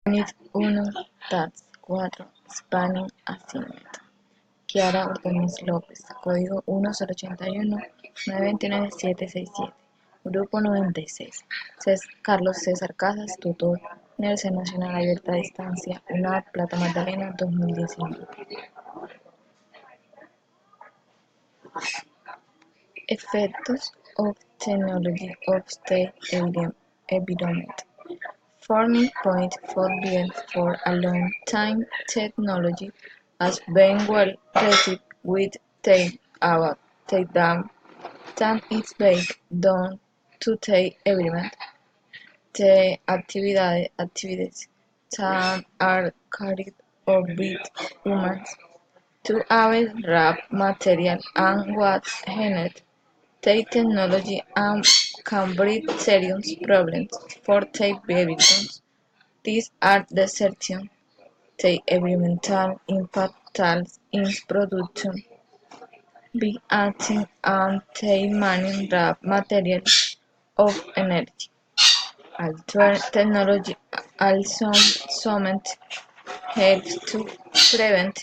Unit 1, Task 4, Spanning Assignment. Kiara Ordóñez López, código 1081-929-767, grupo 96. Carlos César Casas, tutor, Universidad Nacional Abierta a Distancia, UNAD, Plata Magdalena, 2019. Effects of Technology of State Environment. Forming point for being for a long time, technology has been well received with take down than its bake done to take element. The activities that are carried out with humans to avoid raw material and what genet the technology can bring serious problems for the vehicles. These are the certain the environmental impact in production by acting on the main raw material of energy. Although technology also sometimes helps to prevent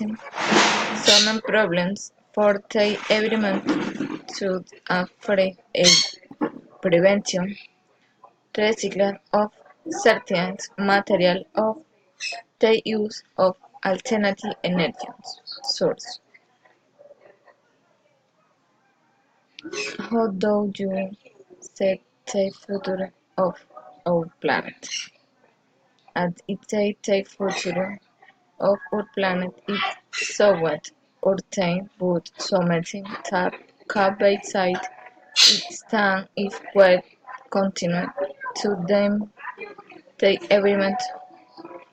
some problems for the environment to affect a prevention, recycling of certain material of the use of alternative energy sources. How do you see the future of our planet? As it is the future of our planet is somewhat uncertain but something that can be said it stands if we continue to them the environment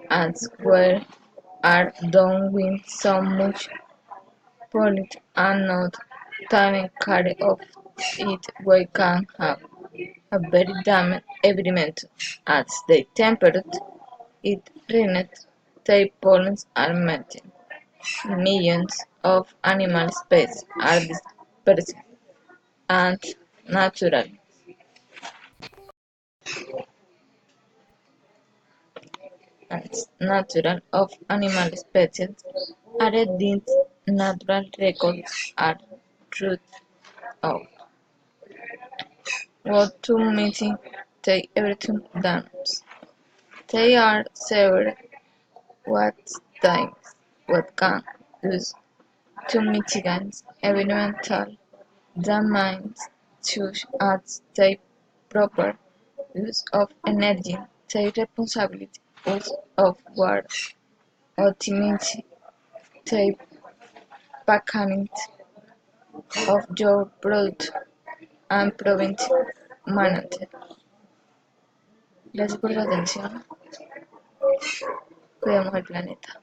as we are done with so much pollution and not taking care of it we can have a very damaged environment as the temperature it rains the pollens are melting. Millions of animal species are dispersed and natural of animal species are these natural records are rooted out. What to mitigate everything dams. They are several what things what can use to mitigate environmental damage such as the proper use of energy, the responsibility use of water, optimizing the packaging of your product and preventing management. Gracias por su atención. Cuidemos el planeta.